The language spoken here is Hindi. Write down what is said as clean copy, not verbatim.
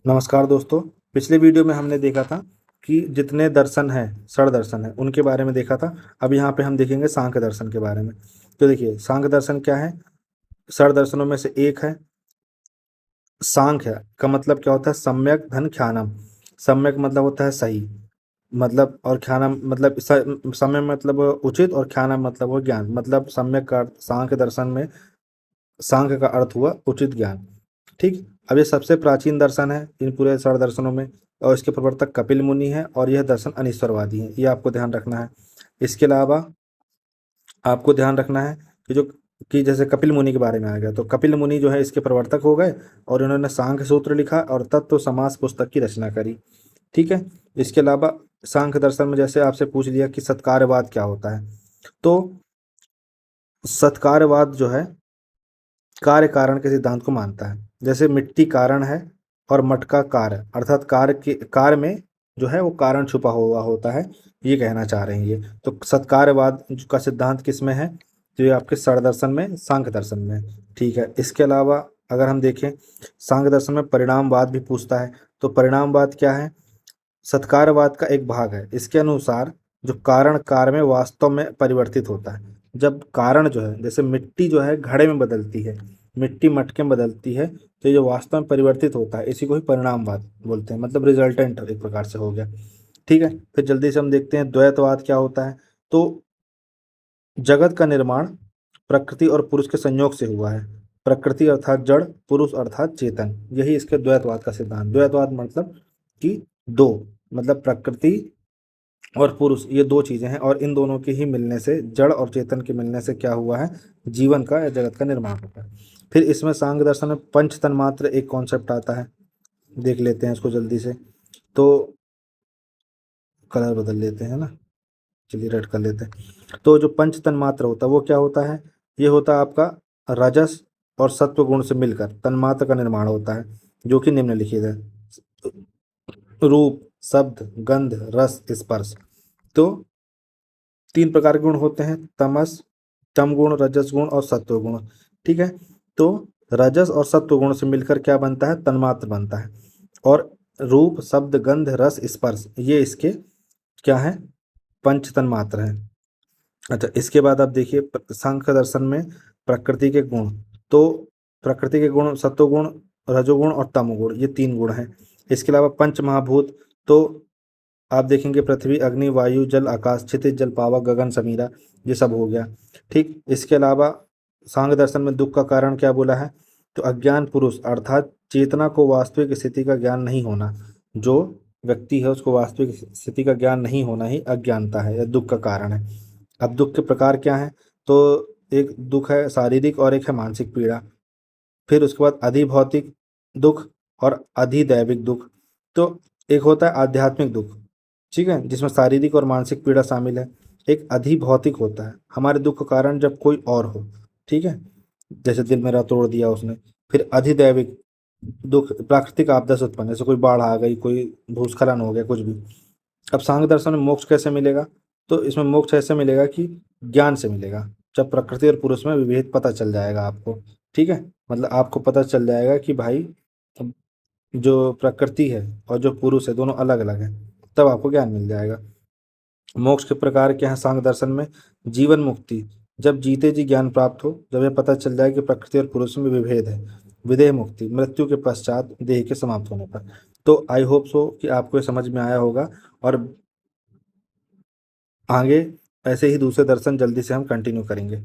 नमस्कार दोस्तों। पिछले वीडियो में हमने देखा था कि जितने दर्शन हैं, षड दर्शन है, उनके बारे में देखा था। अब यहाँ पे हम देखेंगे सांख्य दर्शन के बारे में। तो देखिए, सांख्य दर्शन क्या है? षड दर्शनों में से एक है। सांख्य का मतलब क्या होता है? सम्यक धन ख्यानम। सम्यक मतलब होता है सही, मतलब, और ख्यानम मतलब समय मतलब उचित, और ख्यानम मतलब वो ज्ञान। मतलब सम्यक का अर्थ सांख्य दर्शन में, सांख्य का अर्थ हुआ उचित ज्ञान। ठीक। अब ये सबसे प्राचीन दर्शन है इन पूरे षड दर्शनों में, और इसके प्रवर्तक कपिल मुनि है, और यह दर्शन अनीश्वरवादी है। ये आपको ध्यान रखना है। इसके अलावा आपको ध्यान रखना है कि जो कि जैसे कपिल मुनि के बारे में आ गया, तो कपिल मुनि जो है इसके प्रवर्तक हो गए, और इन्होंने सांख्य सूत्र लिखा और तत्व समास पुस्तक की रचना करी। ठीक है। इसके अलावा सांख्य दर्शन में जैसे आपसे पूछ लिया कि सत्कारवाद क्या होता है, तो सत्कारवाद जो है कार्य कारण के सिद्धांत को मानता है। जैसे मिट्टी कारण है और मटका कार्य, अर्थात कार्य के कार्य में जो है वो कारण छुपा हुआ होता है, ये कहना चाह रहे हैं ये। तो सत्कार्यवाद का सिद्धांत किस में है? तो ये आपके षड दर्शन में, सांख्य दर्शन में है। ठीक है। इसके अलावा अगर हम देखें, सांख्य दर्शन में परिणामवाद भी पूछता है। तो परिणामवाद क्या है? सत्कारवाद का एक भाग है। इसके अनुसार जो कारण कार्य में वास्तव में परिवर्तित होता है। जब कारण जो है, जैसे मिट्टी जो है घड़े में बदलती है, मिट्टी मटके में बदलती है, तो ये जो वास्तव में परिवर्तित होता है, इसी को ही परिणामवाद बोलते हैं। मतलब रिजल्टेंट एक प्रकार से हो गया। ठीक है। फिर जल्दी से हम देखते हैं द्वैतवाद क्या होता है। तो जगत का निर्माण प्रकृति और पुरुष के संयोग से हुआ है। प्रकृति अर्थात जड़, पुरुष अर्थात चेतन, यही इसके द्वैतवाद का सिद्धांत। द्वैतवाद मतलब कि दो, मतलब प्रकृति और पुरुष, ये दो चीजें हैं, और इन दोनों के ही मिलने से, जड़ और चेतन के मिलने से क्या हुआ है? जीवन का या जगत का निर्माण होता है। फिर इसमें सांख्य दर्शन में पंच तन्मात्र एक कॉन्सेप्ट आता है, देख लेते हैं इसको जल्दी से। तो कलर बदल लेते हैं ना, चलिए रेड कर लेते हैं। तो जो पंच तन्मात्र होता है वो क्या होता है? ये होता है आपका रजस और सत्व गुण से मिलकर तन्मात्र का निर्माण होता है, जो कि निम्नलिखित है: रूप, शब्द, गंध, रस, स्पर्श। तो तीन प्रकार के गुण होते हैं: तमस, तम गुण, रजस गुण और सत्व गुण। ठीक है। तो रजस और सत्व गुण से मिलकर क्या बनता है? तन्मात्र बनता है। और रूप, शब्द, गंध, रस, स्पर्श, ये इसके क्या है? पंच तन्मात्र हैं। अच्छा, इसके बाद आप देखिए सांख्य दर्शन में प्रकृति के गुण। तो प्रकृति के गुण सत्वगुण, रजोगुण और तमोगुण, ये तीन गुण हैं। इसके अलावा पंच महाभूत, तो आप देखेंगे पृथ्वी, अग्नि, वायु, जल, आकाश, क्षितिज, जल, पावक, गगन, समीरा, ये सब हो गया। ठीक। इसके अलावा सांख्य दर्शन में दुख का कारण क्या बोला है? तो अज्ञान पुरुष अर्थात चेतना को वास्तविक स्थिति का ज्ञान नहीं होना। जो व्यक्ति है उसको वास्तविक स्थिति का ज्ञान नहीं होना ही अज्ञानता है या दुख का कारण है। अब दुख के प्रकार क्या हैं? तो एक दुख है शारीरिक और एक है मानसिक पीड़ा। फिर उसके बाद अधिभौतिक दुख और अधिदैविक दुख। तो एक होता है आध्यात्मिक दुख, ठीक है, जिसमें शारीरिक और मानसिक पीड़ा शामिल है। एक अधिभौतिक होता है हमारे दुख का कारण जब कोई और हो, ठीक है, जैसे दिल मेरा तोड़ दिया उसने। फिर अधिदैविक दुख प्राकृतिक आपदा से उत्पन्न, जैसे कोई बाढ़ आ गई, कोई भूस्खलन हो गया, कुछ भी। अब सांख्य दर्शन में मोक्ष कैसे मिलेगा? तो इसमें मोक्ष ऐसे मिलेगा कि ज्ञान से मिलेगा। जब प्रकृति और पुरुष में विभेद पता चल जाएगा आपको। ठीक है। मतलब आपको पता चल जाएगा कि भाई जो प्रकृति है और जो पुरुष है दोनों अलग अलग हैं, तब आपको ज्ञान मिल जाएगा। मोक्ष के प्रकार क्या है सांख्य दर्शन में? जीवन मुक्ति, जब जीते जी ज्ञान प्राप्त हो, जब यह पता चल जाए कि प्रकृति और पुरुष में विभेद है। विदेह मुक्ति, मृत्यु के पश्चात देह के समाप्त होने पर। तो आई होप सो कि आपको ये समझ में आया होगा, और आगे ऐसे ही दूसरे दर्शन जल्दी से हम कंटिन्यू करेंगे।